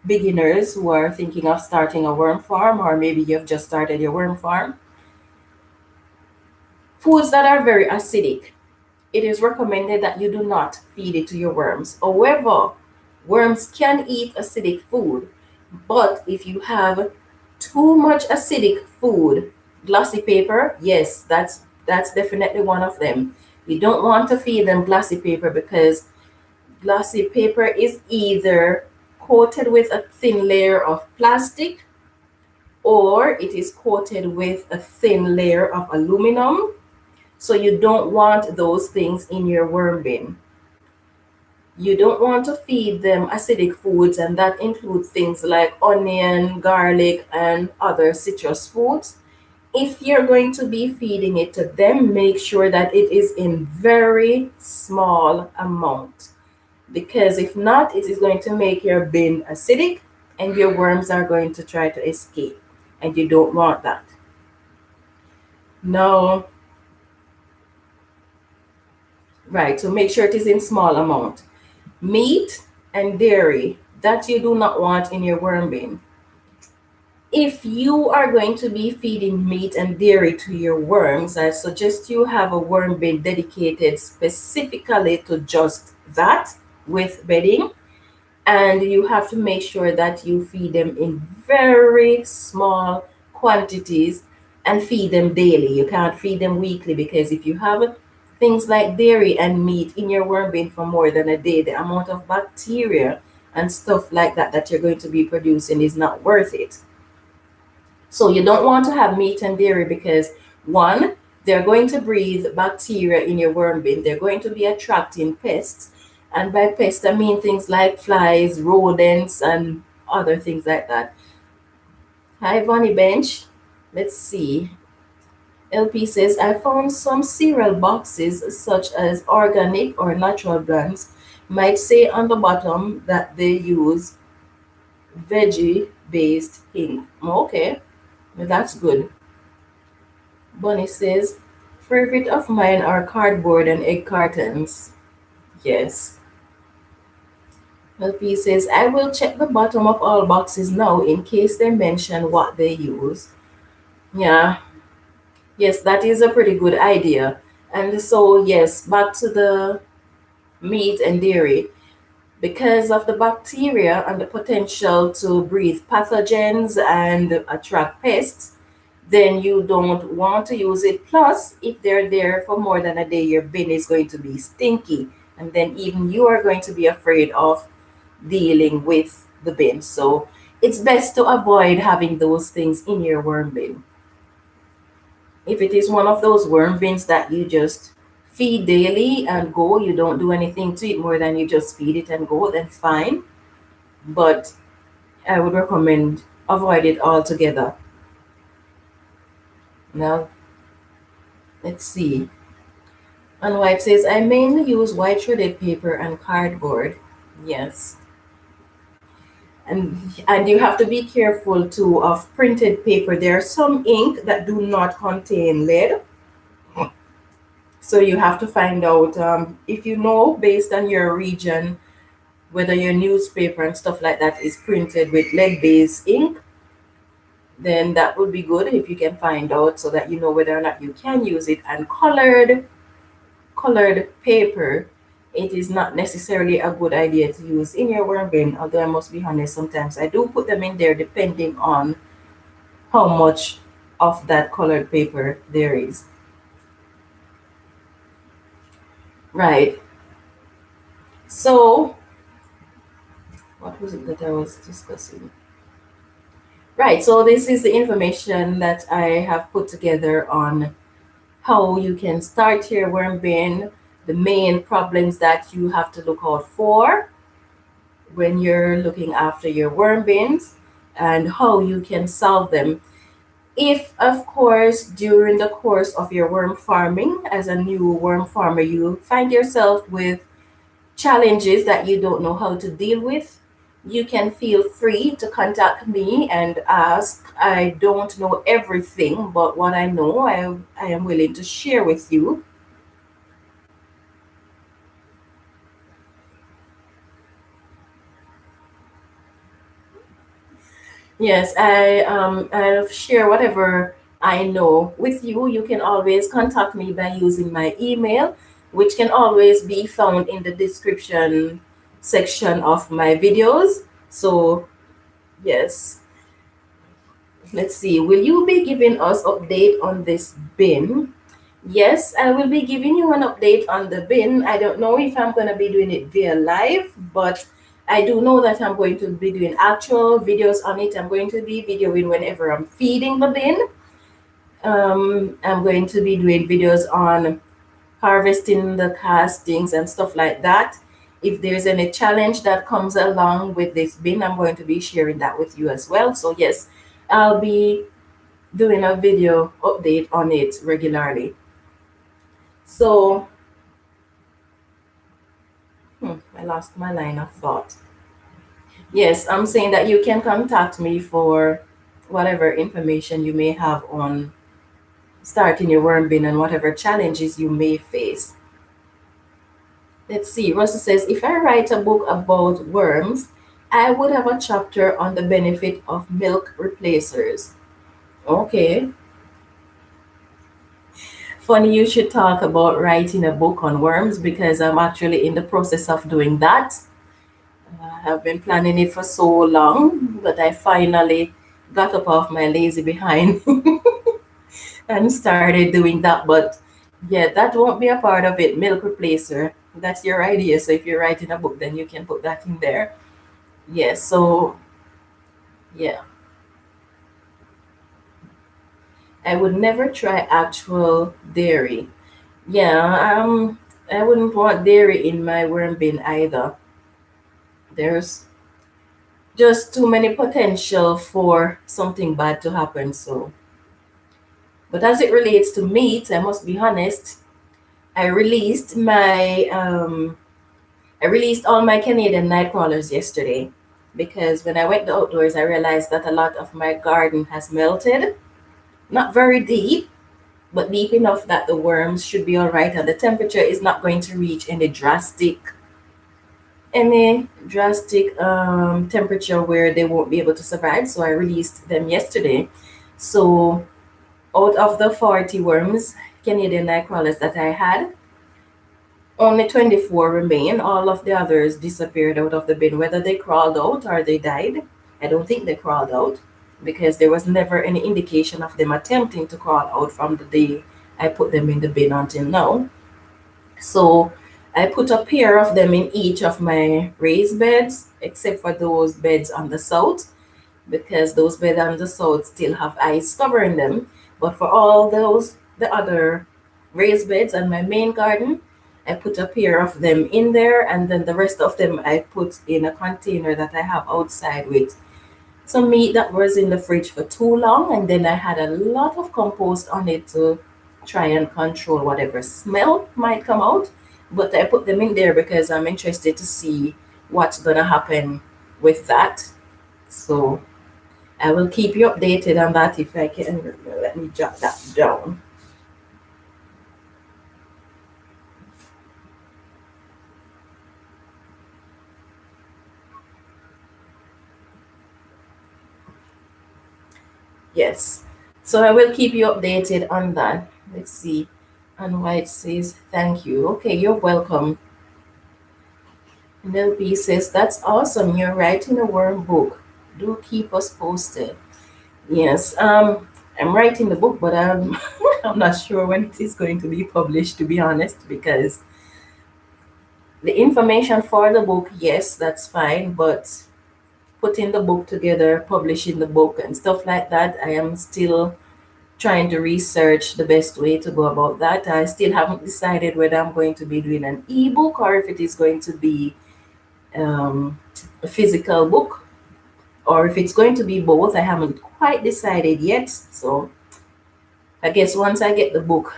beginners who are thinking of starting a worm farm, or maybe you've just started your worm farm? Foods that are very acidic. It is recommended that you do not feed it to your worms. However, worms can eat acidic food, but if you have too much acidic food, glossy paper, yes, that's definitely one of them. You don't want to feed them glossy paper, because glossy paper is either coated with a thin layer of plastic, or it is coated with a thin layer of aluminum. So you don't want those things in your worm bin. You don't want to feed them acidic foods, and that includes things like onion, garlic, and other citrus foods. If you're going to be feeding it to them, make sure that it is in very small amount, because if not, it is going to make your bin acidic and your worms are going to try to escape, and you don't want that. No. Right, so make sure it is in small amount. Meat and dairy, that you do not want in your worm bin. If you are going to be feeding meat and dairy to your worms, I suggest you have a worm bin dedicated specifically to just that, with bedding. And you have to make sure that you feed them in very small quantities and feed them daily. You can't feed them weekly, because if you have things like dairy and meat in your worm bin for more than a day, the amount of bacteria and stuff like that that you're going to be producing is not worth it. So you don't want to have meat and dairy, because one, they're going to breathe bacteria in your worm bin. They're going to be attracting pests. And by pests, I mean things like flies, rodents, and other things like that. Hi, Vonnie Bench. Let's see. LP says, I found some cereal boxes, such as organic or natural brands, might say on the bottom that they use veggie-based ink. Okay, well, that's good. Bunny says, favorite of mine are cardboard and egg cartons. Yes. LP says, I will check the bottom of all boxes now in case they mention what they use. Yeah, yes, that is a pretty good idea. And so, yes, back to the meat and dairy. Because of the bacteria and the potential to breathe pathogens and attract pests, then you don't want to use it. Plus, if they're there for more than a day, your bin is going to be stinky. And then even you are going to be afraid of dealing with the bin. So it's best to avoid having those things in your worm bin. If it is one of those worm bins that you just feed daily and go, you don't do anything to it more than you just feed it and go, then fine. But I would recommend avoid it altogether. Now, let's see. And White says, I mainly use white shredded paper and cardboard. Yes. And you have to be careful too of printed paper. There are some ink that do not contain lead. So you have to find out if you know based on your region whether your newspaper and stuff like that is printed with lead-based ink, then that would be good if you can find out so that you know whether or not you can use it. And colored paper, it is not necessarily a good idea to use in your worm bin, although I must be honest, sometimes I do put them in there depending on how much of that colored paper there is. Right. So, what was it that I was discussing? Right, so this is the information that I have put together on how you can start your worm bin, the main problems that you have to look out for when you're looking after your worm bins, and how you can solve them. If, of course, during the course of your worm farming, as a new worm farmer, you find yourself with challenges that you don't know how to deal with, you can feel free to contact me and ask. I don't know everything, but what I know, I am willing to share with you. Yes, I'll share whatever I know with you. You can always contact me by using my email, which can always be found in the description section of my videos. So, yes, let's see. Will you be giving us update on this bin? Yes, I will be giving you an update on the bin. I don't know if I'm going to be doing it via live, but I do know that I'm going to be doing actual videos on it. I'm going to be videoing whenever I'm feeding the bin. I'm going to be doing videos on harvesting the castings and stuff like that. If there's any challenge that comes along with this bin, I'm going to be sharing that with you as well. So yes, I'll be doing a video update on it regularly. So, I lost my line of thought. Yes, I'm saying that you can contact me for whatever information you may have on starting your worm bin and whatever challenges you may face. Let's see. Russell says, if I write a book about worms, I would have a chapter on the benefit of milk replacers. Okay. Funny you should talk about writing a book on worms because I'm actually in the process of doing that. I have been planning it for so long, but I finally got up off my lazy behind and started doing that. But yeah, that won't be a part of it. Milk replacer. That's your idea. So if you're writing a book, then you can put that in there. Yeah, so yeah. I would never try actual dairy. Yeah, I wouldn't want dairy in my worm bin either. There's just too many potential for something bad to happen. So, but as it relates to meat, I must be honest. I released my I released all my Canadian night crawlers yesterday because when I went outdoors, I realized that a lot of my garden has melted. Not very deep, but deep enough that the worms should be all right, and the temperature is not going to reach any drastic temperature where they won't be able to survive. So I released them yesterday. So out of the 40 worms, Canadian night crawlers that I had, only 24 remain. All of the others disappeared out of the bin, whether they crawled out or they died. I don't think they crawled out because there was never any indication of them attempting to crawl out from the day I put them in the bin until now. So I put a pair of them in each of my raised beds, except for those beds on the south. because those bed and the south still have ice covering them. But for all those, the other raised beds and my main garden, I put a pair of them in there, and then the rest of them I put in a container that I have outside with some meat that was in the fridge for too long, and then I had a lot of compost on it to try and control whatever smell might come out. But I put them in there because I'm interested to see what's gonna happen with that. So I will keep you updated on that if I can. Let me jot that down. Yes. So I will keep you updated on that. Let's see. And White says, thank you. Okay, you're welcome. Nelby says, that's awesome. You're writing a worm book. Do keep us posted. Yes. I'm writing the book, but I'm not sure when it is going to be published, to be honest, because the information for the book, yes, that's fine, but putting the book together, publishing the book, and stuff like that, I am still trying to research the best way to go about that. I still haven't decided whether I'm going to be doing an ebook or if it is going to be um, a physical book, or if it's going to be both. I haven't quite decided yet. So I guess once I get the book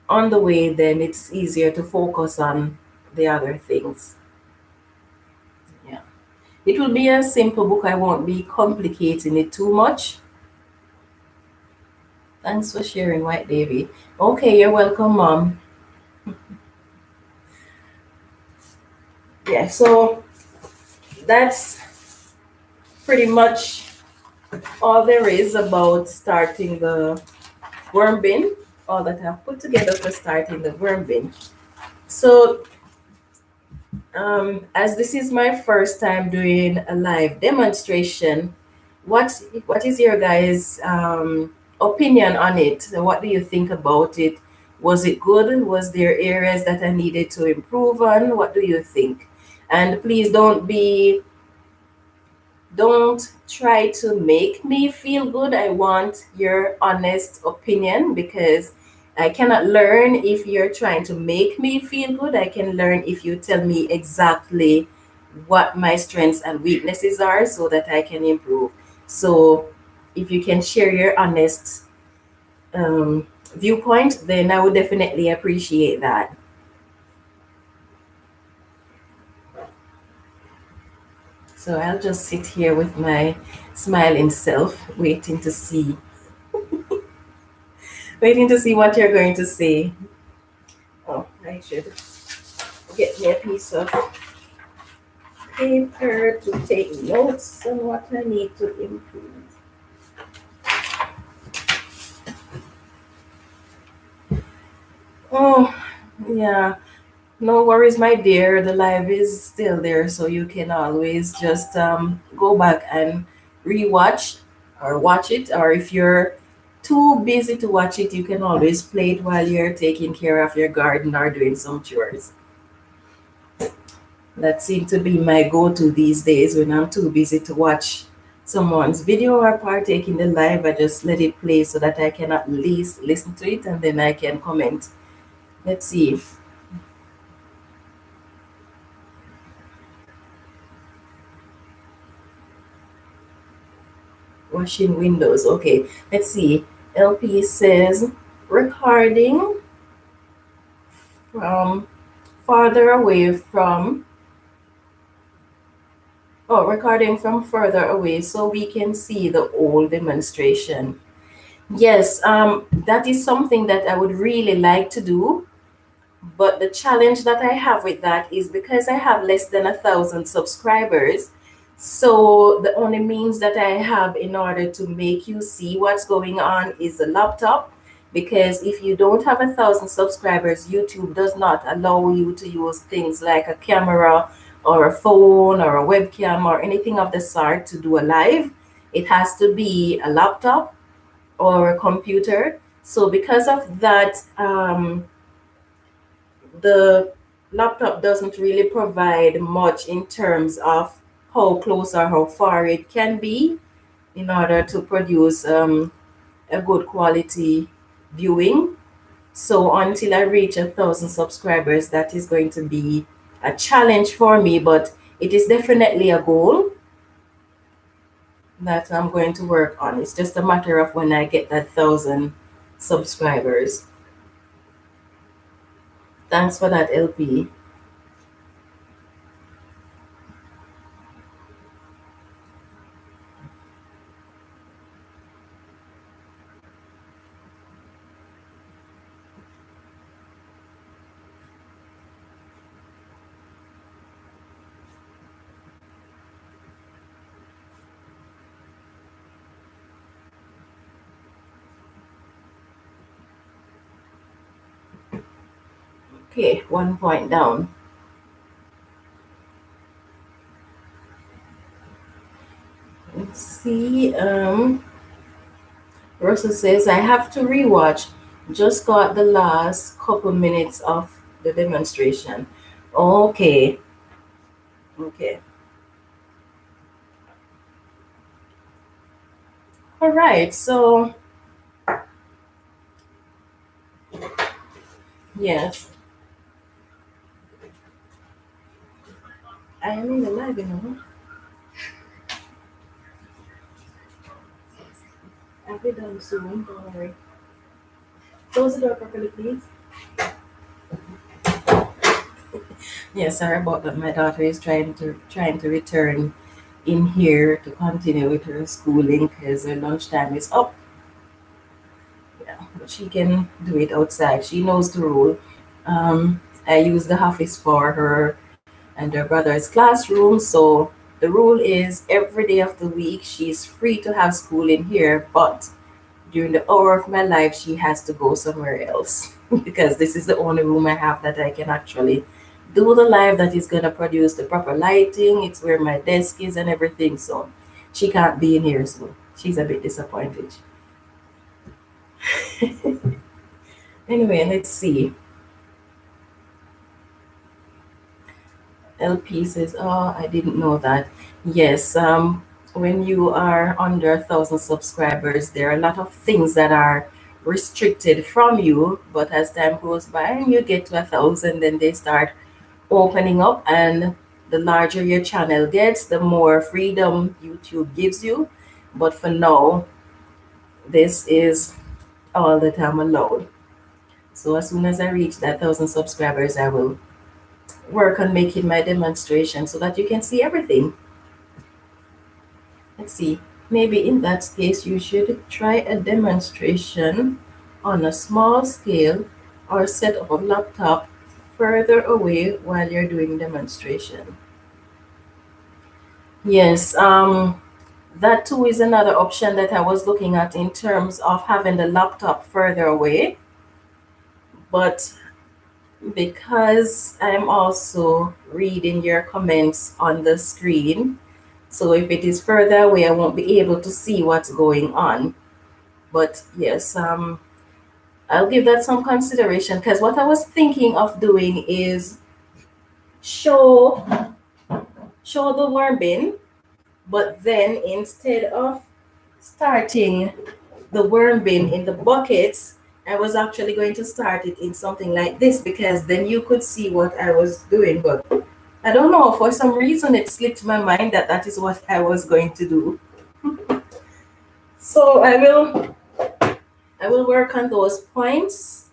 on the way, then it's easier to focus on the other things. Yeah. It will be a simple book. I won't be complicating it too much. Thanks for sharing, White Davy. Okay, you're welcome, Mom. Yeah, so that's pretty much all there is about starting the worm bin, all that I've put together for starting the worm bin. So, as this is my first time doing a live demonstration, what is your guys' opinion on it? What do you think about it? Was it good? Was there areas that I needed to improve on? What do you think? And please don't try to make me feel good. I want your honest opinion because I cannot learn if you're trying to make me feel good. I can learn if you tell me exactly what my strengths and weaknesses are so that I can improve. So if you can share your honest viewpoint, then I would definitely appreciate that. So I'll just sit here with my smiling self, waiting to see what you're going to say. Oh, I should get me a piece of paper to take notes on what I need to improve. Oh, yeah. No worries, my dear. The live is still there, so you can always just go back and rewatch or watch it. Or if you're too busy to watch it, you can always play it while you're taking care of your garden or doing some chores. That seems to be my go-to these days when I'm too busy to watch someone's video or partake in the live. I just let it play so that I can at least listen to it and then I can comment. Let's see. Washing windows. Okay, let's see. LP says recording from farther away from, oh, recording from further away so we can see the whole demonstration. Yes, that is something that I would really like to do. But the challenge that I have with that is because I have less than 1,000 subscribers. So the only means that I have in order to make you see what's going on is a laptop. Because if you don't have 1,000 subscribers, YouTube does not allow you to use things like a camera or a phone or a webcam or anything of the sort to do a live. It has to be a laptop or a computer. So because of that, the laptop doesn't really provide much in terms of how close or how far it can be in order to produce a good quality viewing. So until I reach 1,000 subscribers, that is going to be a challenge for me, but it is definitely a goal that I'm going to work on. It's just a matter of when I get that 1,000 subscribers. Thanks for that, LP. Okay, 1 point down. Let's see. Russell says, I have to rewatch. Just got the last couple minutes of the demonstration. Okay, okay. All right, so yes, I am in the live, you know. I'll be done soon, don't worry. Close the door properly, please. Yeah, sorry about that. My daughter is trying to return in here to continue with her schooling because her lunchtime is up. Yeah, but she can do it outside. She knows the rule. I use the office for her and her brother's classroom. So the rule is every day of the week she's free to have school in here, but during the hour of my life she has to go somewhere else because this is the only room I have that I can actually do the live that is going to produce the proper lighting. It's where my desk is and everything. So she can't be in here. So she's a bit disappointed. Anyway, let's see. LP says, "Oh, I didn't know that." Yes, when you are under 1,000 subscribers, there are a lot of things that are restricted from you. But as time goes by and you get to 1,000, then they start opening up, and the larger your channel gets, the more freedom YouTube gives you. But for now, this is all that I'm allowed. So as soon as I reach that 1,000 subscribers, I will work on making my demonstration so that you can see everything. Let's see. Maybe in that case, you should try a demonstration on a small scale or set up a laptop further away while you're doing demonstration. Yes, that too is another option that I was looking at in terms of having the laptop further away. But because I'm also reading your comments on the screen, so if it is further away, I won't be able to see what's going on. But yes, I'll give that some consideration because what I was thinking of doing is show show the worm bin, but then instead of starting the worm bin in the buckets, I was actually going to start it in something like this because then you could see what I was doing. But I don't know, for some reason it slipped my mind that that is what I was going to do. So I will work on those points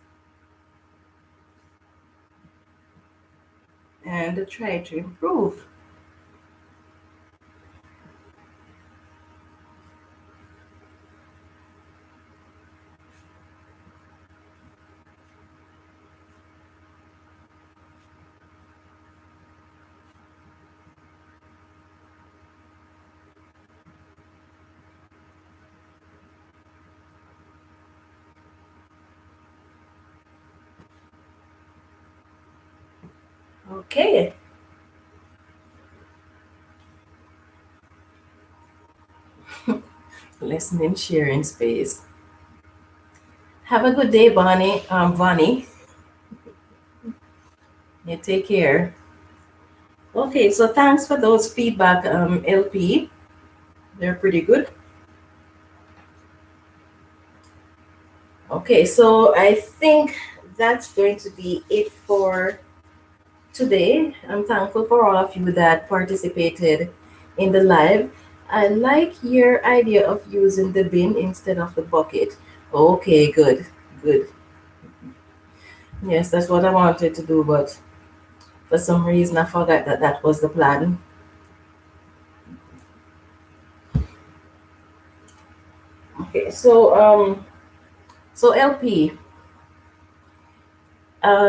and try to improve. Okay. Listening, sharing space. Have a good day, Bonnie. Bonnie. You take care. Okay, so thanks for those feedback, LP. They're pretty good. Okay, so I think that's going to be it for today. I'm thankful for all of you that participated in the live. I like your idea of using the bin instead of the bucket. Okay, good, good. Yes, that's what I wanted to do, but for some reason I forgot that that was the plan. Okay, so LP,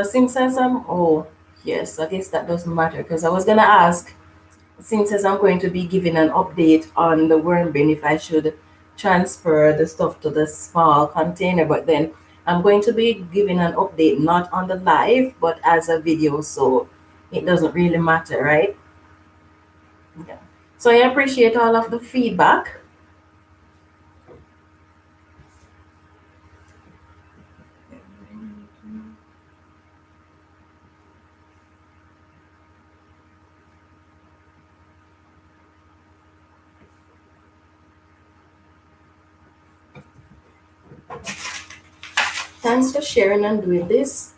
since as I'm, oh, yes, I guess that doesn't matter because I was gonna ask, since as I'm going to be giving an update on the worm bin, if I should transfer the stuff to the small container, but then I'm going to be giving an update not on the live, but as a video, so it doesn't really matter, right? Yeah. So I appreciate all of the feedback. Thanks for sharing and doing this.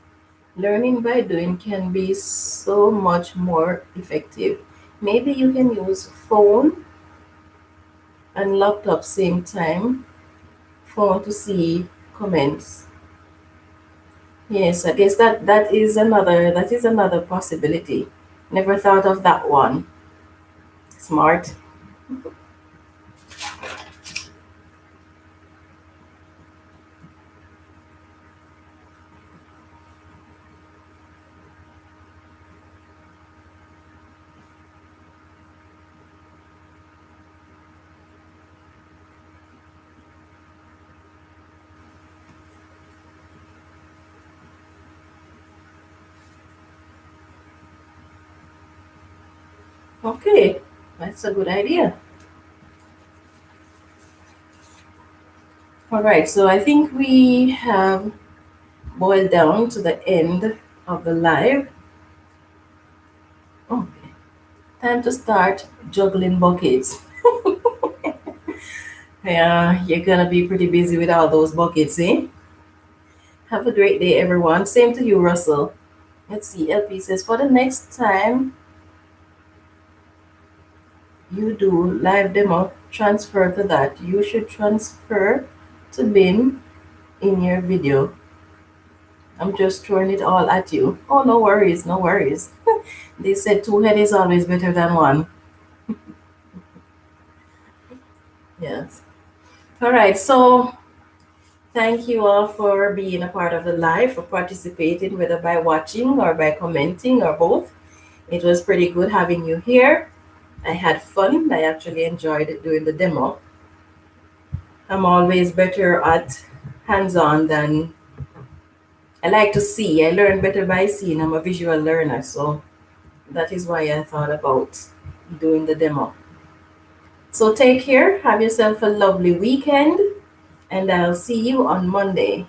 Learning by doing can be so much more effective. Maybe you can use phone and laptop same time, phone to see comments. Yes, I guess that is another possibility. Never thought of that one. Smart. Okay, that's a good idea. All right, so I think we have boiled down to the end of the live. Okay, time to start juggling buckets. Yeah, you're gonna be pretty busy with all those buckets, eh? Have a great day, everyone. Same to you, Russell. Let's see, LP says for the next time you do live demo, transfer to that. You should transfer to bin in your video. I'm just throwing it all at you. Oh, no worries, no worries. They said two head is always better than one. Yes. All right, so thank you all for being a part of the live, for participating, whether by watching or by commenting or both. It was pretty good having you here. I had fun. I actually enjoyed doing the demo. I'm always better at hands on than I like to see. I learn better by seeing. I'm a visual learner, so that is why I thought about doing the demo. So take care. Have yourself a lovely weekend, and I'll see you on Monday.